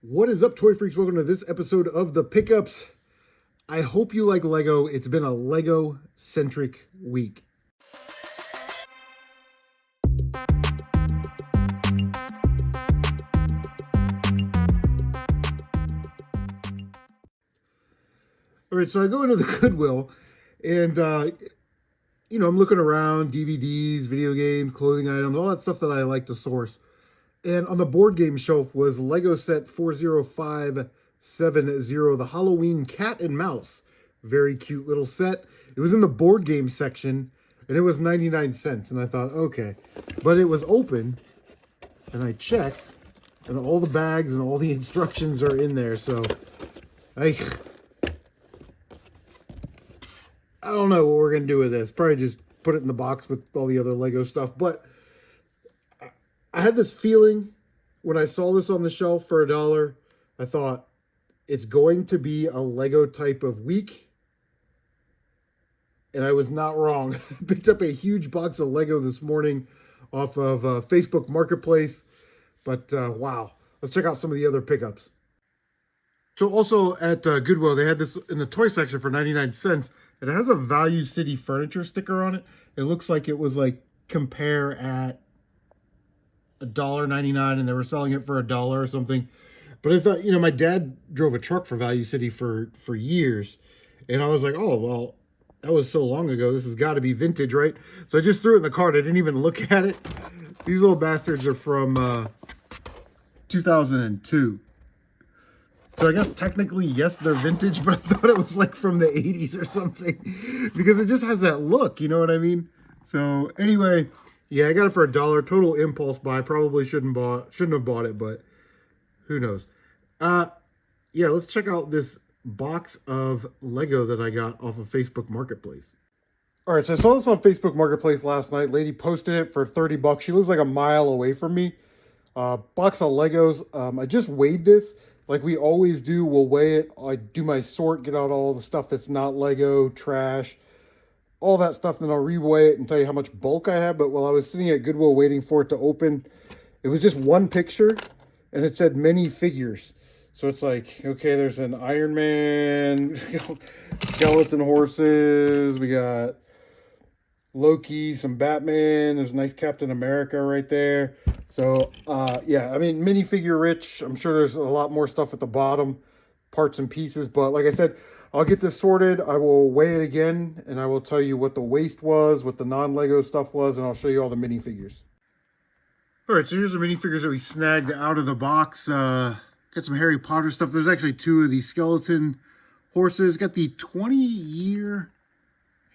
What is up, toy freaks? Welcome to this episode of The Pickups. I hope you like Lego. It's been a Lego-centric week. All right, so I go into the Goodwill, and, I'm looking around, DVDs, video games, clothing items, all that stuff that I like to source. And on the board game shelf was Lego set 40570, the Halloween Cat and Mouse. Very cute little set. It was in the board game section, and it was 99 cents. And I thought, okay. But it was open, and I checked, and all the bags and all the instructions are in there. So I don't know what we're going to do with this. Probably just put it in the box with all the other Lego stuff. But I had this feeling when I saw this on the shelf for $1. I thought it's going to be a Lego type of week. And I was not wrong. Picked up a huge box of Lego this morning off of Facebook Marketplace. But wow, let's check out some of the other pickups. So also at Goodwill, they had this in the toy section for 99 cents. It has a Value City Furniture sticker on it. It looks like it was like compare at $1.99 and they were selling it for $1 or something. But I thought, my dad drove a truck for Value City for years. And I was like, oh, well, that was so long ago. This has got to be vintage, right? So I just threw it in the cart. I didn't even look at it. These little bastards are from 2002. So I guess technically, yes, they're vintage, but I thought it was like from the 80s or something because it just has that look, you know what I mean? So anyway, yeah, I got it for $1. Total impulse buy. Probably shouldn't have bought it, but who knows? Yeah, let's check out this box of Lego that I got off of Facebook Marketplace. All right, so I saw this on Facebook Marketplace last night. Lady posted it for $30. She lives like a mile away from me. Box of Legos. I just weighed this. Like we always do, we'll weigh it. I do my sort, get out all the stuff that's not Lego, trash, all that stuff. Then I'll re-weigh it and tell you how much bulk I have. But while I was sitting at Goodwill waiting for it to open, it was just one picture and it said many figures. So it's like, okay, there's an Iron Man, skeleton horses. We got Loki, some Batman. There's a nice Captain America right there. So, yeah, I mean, minifigure rich. I'm sure there's a lot more stuff at the bottom, parts and pieces. But like I said, I'll get this sorted. I will weigh it again, and I will tell you what the waste was, what the non-Lego stuff was, and I'll show you all the minifigures. All right, so here's the minifigures that we snagged out of the box. Got some Harry Potter stuff. There's actually 2 of these skeleton horses. Got the 20-year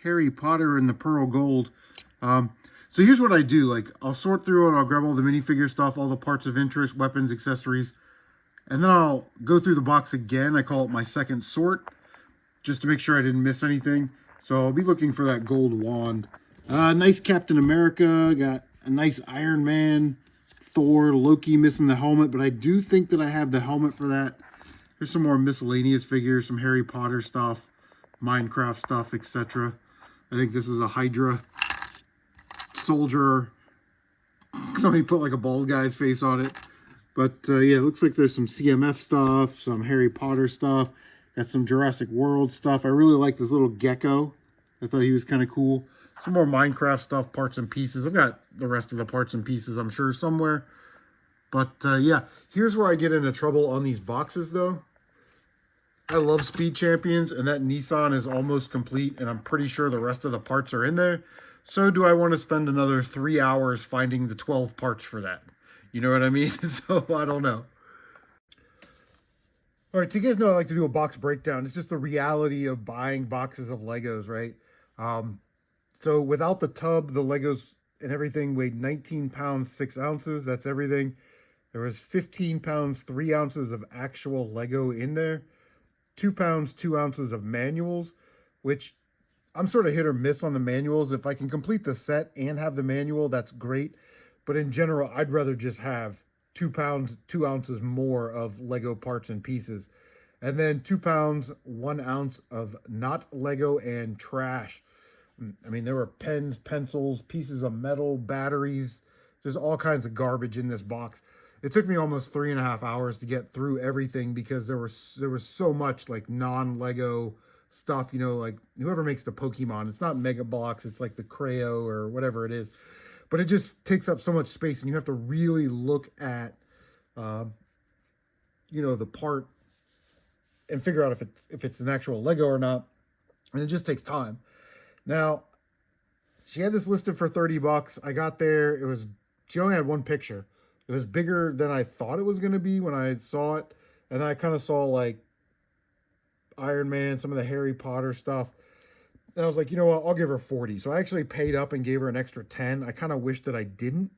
Harry Potter and the Pearl Gold. So here's what I do. Like, I'll sort through it. I'll grab all the minifigure stuff, all the parts of interest, weapons, accessories. And then I'll go through the box again. I call it my second sort, just to make sure I didn't miss anything. So I'll be looking for that gold wand. Nice Captain America. Got a nice Iron Man, Thor, Loki missing the helmet. But I do think that I have the helmet for that. Here's some more miscellaneous figures, some Harry Potter stuff, Minecraft stuff, etc. I think this is a Hydra soldier. Somebody put like a bald guy's face on it. But yeah, it looks like there's some CMF stuff, some Harry Potter stuff. Got some Jurassic World stuff. I really like this little gecko. I thought he was kind of cool. Some more Minecraft stuff, parts and pieces. I've got the rest of the parts and pieces, I'm sure, somewhere. But yeah, here's where I get into trouble on these boxes, though. I love Speed Champions, and that Nissan is almost complete, and I'm pretty sure the rest of the parts are in there. So do I want to spend another 3 hours finding the 12 parts for that? You know what I mean? So I don't know. All right, so you guys know I like to do a box breakdown. It's just the reality of buying boxes of Legos, right? So without the tub, the Legos and everything weighed 19 pounds, 6 ounces. That's everything. There was 15 pounds, 3 ounces of actual Lego in there. 2 pounds, 2 ounces of manuals, which I'm sort of hit or miss on the manuals. If I can complete the set and have the manual, that's great. But in general, I'd rather just have 2 pounds, 2 ounces more of Lego parts and pieces. And then 2 pounds, 1 ounce of not Lego and trash. I mean, there were pens, pencils, pieces of metal, batteries, just all kinds of garbage in this box. It took me almost 3.5 hours to get through everything because there was so much like non-Lego stuff. You know, like whoever makes the Pokemon, it's not Mega Bloks, it's like the Creo or whatever it is, but it just takes up so much space, and you have to really look at, uh, the part and figure out if it's an actual Lego or not, and it just takes time. Now, she had this listed for $30. I got there. She only had one picture. It was bigger than I thought it was going to be when I saw it. And I kind of saw like Iron Man, some of the Harry Potter stuff. And I was like, you know what? I'll give her 40. So I actually paid up and gave her an extra 10. I kind of wish that I didn't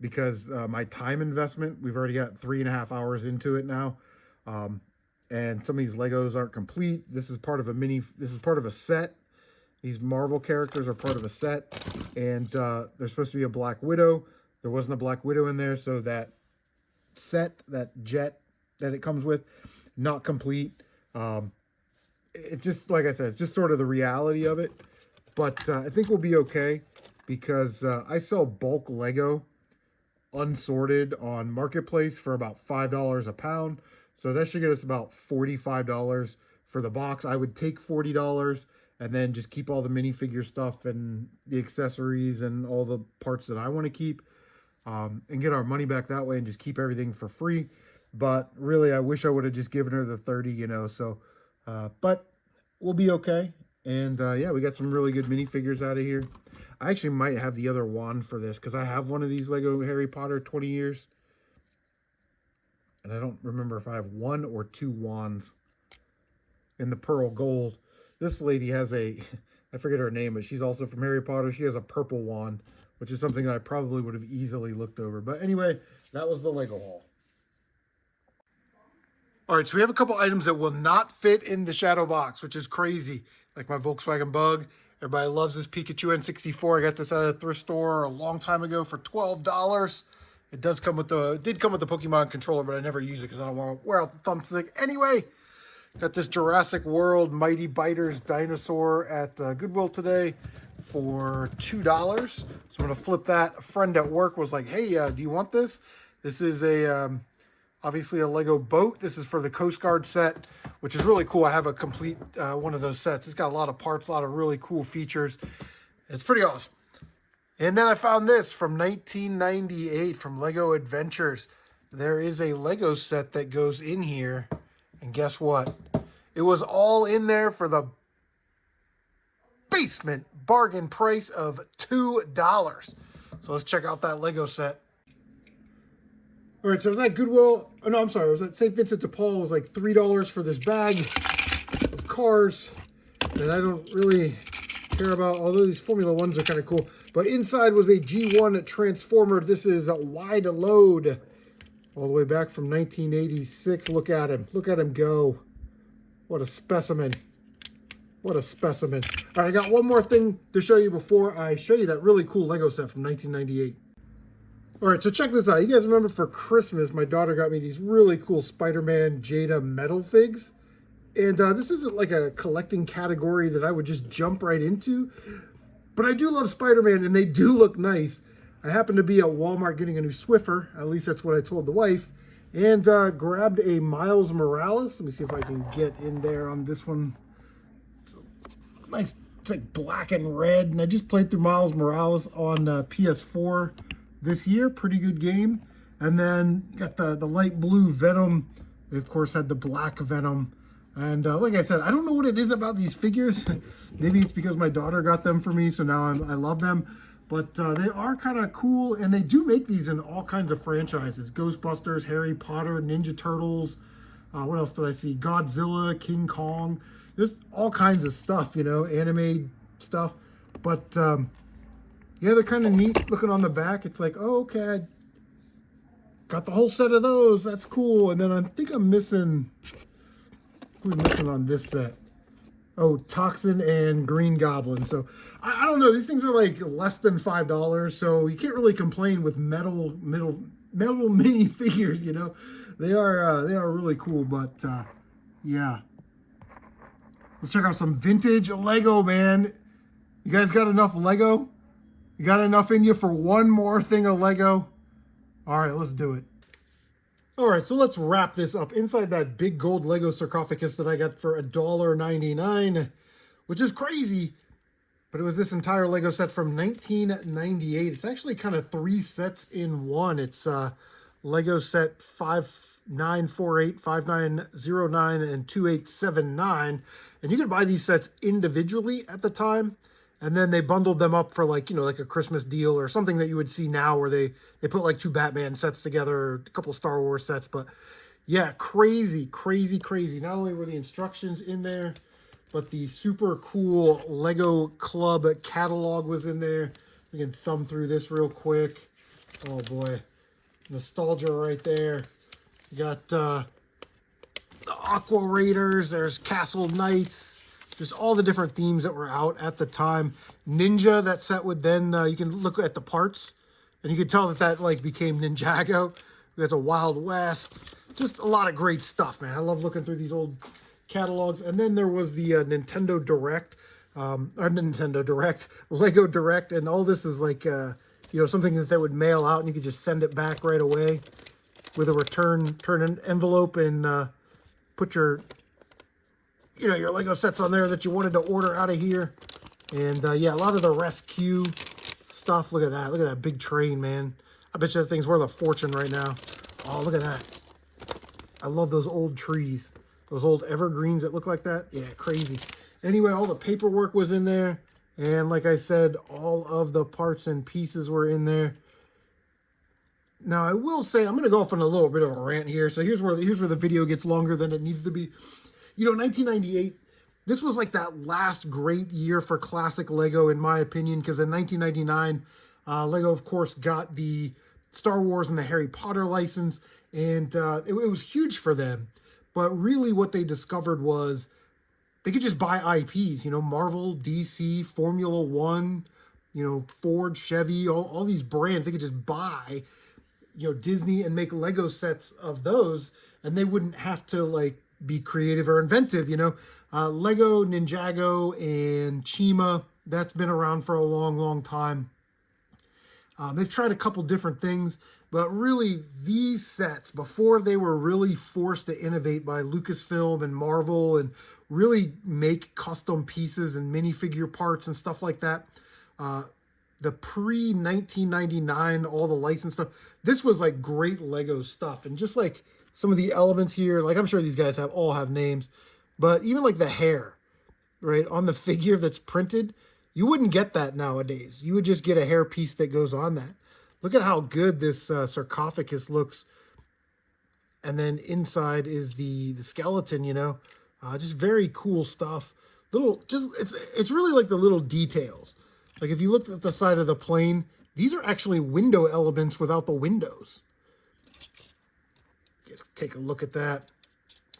because my time investment, we've already got 3.5 hours into it now. And some of these Legos aren't complete. This is part of a set. These Marvel characters are part of a set, and there's supposed to be a Black Widow. There wasn't a Black Widow in there, so that set, that jet that it comes with, not complete. It's just, like I said, it's just sort of the reality of it. But I think we'll be okay because I sell bulk Lego unsorted on Marketplace for about $5 a pound. So that should get us about $45 for the box. I would take $40 and then just keep all the minifigure stuff and the accessories and all the parts that I want to keep, and get our money back that way and just keep everything for free. But really, I wish I would have just given her the 30, so, but we'll be okay. And yeah, we got some really good minifigures out of here. I actually might have the other wand for this because I have one of these Lego Harry Potter 20 years. And I don't remember if I have one or two wands in the pearl gold. This lady has I forget her name, but she's also from Harry Potter. She has a purple wand, which is something that I probably would have easily looked over. But anyway, that was the Lego haul. All right, so we have a couple items that will not fit in the shadow box, which is crazy. Like my Volkswagen Bug. Everybody loves this Pikachu N64. I got this at a thrift store a long time ago for $12. It did come with the Pokemon controller, but I never use it because I don't want to wear out the thumbstick. Anyway, got this Jurassic World Mighty Biters dinosaur at Goodwill today for $2. So I'm going to flip that. A friend at work was like, hey, do you want this? This is obviously a Lego boat. This is for the Coast Guard set, which is really cool. I have a complete one of those sets. It's got a lot of parts, a lot of really cool features. It's pretty awesome. And then I found this from 1998 from Lego Adventures. There is a Lego set that goes in here. And guess what? It was all in there for the basement bargain price of $2. So let's check out that Lego set. All right, so it was at Goodwill. Oh, no, I'm sorry. It was at St. Vincent de Paul. It was like $3 for this bag of cars that I don't really care about, although these Formula Ones are kind of cool. But inside was a G1 Transformer. This is a wide load all the way back from 1986. Look at him. Look at him go. What a specimen. What a specimen. All right, I got one more thing to show you before I show you that really cool Lego set from 1998. All right, so check this out. You guys remember for Christmas, my daughter got me these really cool Spider-Man Jada metal figs. And this isn't like a collecting category that I would just jump right into. But I do love Spider-Man, and they do look nice. I happened to be at Walmart getting a new Swiffer. At least that's what I told the wife. And grabbed a Miles Morales. Let me see if I can get in there on this one. It's nice. It's like black and red. And I just played through Miles Morales on PS4 this year. Pretty good game. And then got the light blue Venom. They, of course, had the black Venom. And like I said, I don't know what it is about these figures. Maybe it's because my daughter got them for me, so now I love them. But they are kind of cool, and they do make these in all kinds of franchises. Ghostbusters, Harry Potter, Ninja Turtles. What else did I see? Godzilla, King Kong. Just all kinds of stuff, anime stuff. But yeah, they're kind of neat looking on the back. It's like, oh, okay, I got the whole set of those. That's cool. And then I think I'm missing... Who's missing on this set? Oh, Toxin and Green Goblin. So I don't know. These things are like less than $5, so you can't really complain with metal mini figures. They are really cool. But yeah, let's check out some vintage Lego, man. You guys got enough Lego? You got enough in you for one more thing of Lego? All right, let's do it. All right, so let's wrap this up. Inside that big gold Lego sarcophagus that I got for $1.99, which is crazy, but it was this entire Lego set from 1998. It's actually kind of 3 sets in one. It's Lego set 5948, 5909, and 2879. And you could buy these sets individually at the time. And then they bundled them up for like, like a Christmas deal or something that you would see now where they put like 2 Batman sets together, a couple Star Wars sets. But yeah, crazy, crazy, crazy. Not only were the instructions in there, but the super cool Lego Club catalog was in there. We can thumb through this real quick. Oh boy, nostalgia right there. You got the Aqua Raiders, there's Castle Knights, just all the different themes that were out at the time. Ninja, that set would then, you can look at the parts, and you can tell that like became Ninjago. We got the Wild West, just a lot of great stuff, man. I love looking through these old catalogs. And then there was the Nintendo Direct, Lego Direct, and all this is like, something that they would mail out, and you could just send it back right away with a return envelope and put your your Lego sets on there that you wanted to order out of here. And yeah, a lot of the rescue stuff. Look at that. Look at that big train, man. I bet you that thing's worth a fortune right now. Oh, look at that. I love those old trees. Those old evergreens that look like that. Yeah, crazy. Anyway, all the paperwork was in there. And like I said, all of the parts and pieces were in there. Now, I will say, I'm going to go off on a little bit of a rant here. So here's where the video gets longer than it needs to be. 1998, this was like that last great year for classic Lego, in my opinion, because in 1999, Lego, of course, got the Star Wars and the Harry Potter license, and it was huge for them. But really what they discovered was they could just buy IPs, Marvel, DC, Formula One, Ford, Chevy, all these brands. They could just buy, Disney and make Lego sets of those, and they wouldn't have to like be creative or inventive, Lego, Ninjago, and Chima, that's been around for a long, long time. They've tried a couple different things, but really these sets, before they were really forced to innovate by Lucasfilm and Marvel and really make custom pieces and minifigure parts and stuff like that, the pre-1999, all the license stuff, this was like great Lego stuff. And just like some of the elements here, like I'm sure these guys all have names, but even like the hair, right, on the figure that's printed, you wouldn't get that nowadays. You would just get a hair piece that goes on that. Look at how good this sarcophagus looks. And then inside is the skeleton, just very cool stuff. It's really like the little details. Like if you looked at the side of the plane, these are actually window elements without the windows. Just take a look at that.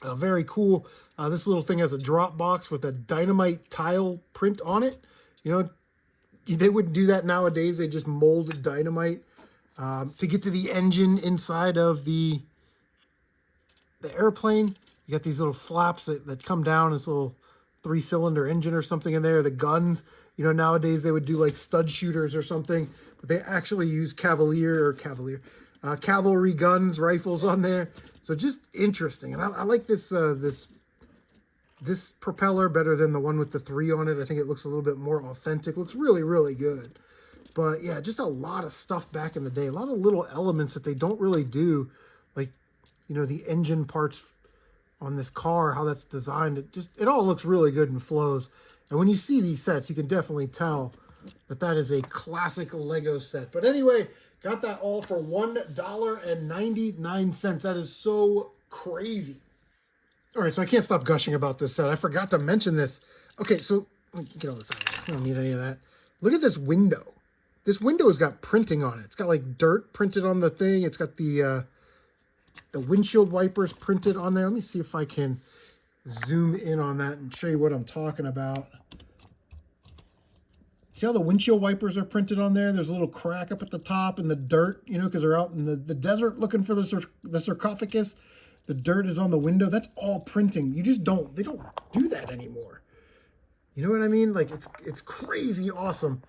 Very cool. This little thing has a drop box with a dynamite tile print on it. They wouldn't do that nowadays. They just mold dynamite. To get to the engine inside of the airplane, you got these little flaps that come down. This little 3-cylinder engine or something in there. The guns, nowadays they would do like stud shooters or something, but they actually use cavalry guns, rifles on there. So just interesting. And I like this propeller better than the one with the 3 on it. I think it looks a little bit more authentic. Looks really, really good. But yeah, just a lot of stuff back in the day. A lot of little elements that they don't really do. Like, the engine parts on this car, how that's designed. It all looks really good and flows. And when you see these sets, you can definitely tell that is a classic Lego set. But anyway, got that all for $1.99. That is so crazy. All right, so I can't stop gushing about this set. I forgot to mention this. Okay, so let me get all this out of here. I don't need any of that. Look at this window. This window has got printing on it. It's got like dirt printed on the thing. It's got the windshield wipers printed on there. Let me see if I can zoom in on that and show you what I'm talking about. See how the windshield wipers are printed on there? There's a little crack up at the top and the dirt, because they're out in the desert looking for the sarcophagus. The dirt is on the window. That's all printing. They don't do that anymore. You know what I mean? Like it's crazy awesome.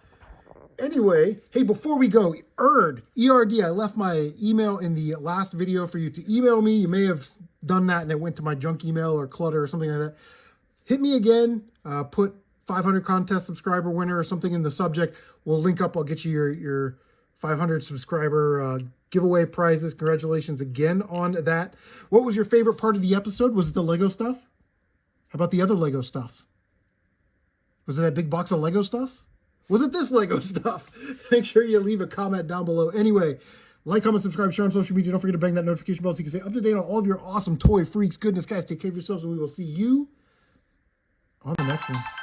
Anyway, hey, before we go, ERD, I left my email in the last video for you to email me. You may have done that and it went to my junk email or clutter or something like that. Hit me again, put 500 contest subscriber winner or something in the subject. We'll link up. I'll get you your 500 subscriber giveaway prizes. Congratulations again on that. What was your favorite part of the episode? Was it the Lego stuff? How about the other Lego stuff? Was it that big box of Lego stuff? Was it this Lego stuff? Make sure you leave a comment down below. Anyway, like, comment, subscribe, share on social media. Don't forget to bang that notification bell so you can stay up to date on all of your awesome toy freaks goodness. Guys, take care of yourselves, and we will see you on the next one.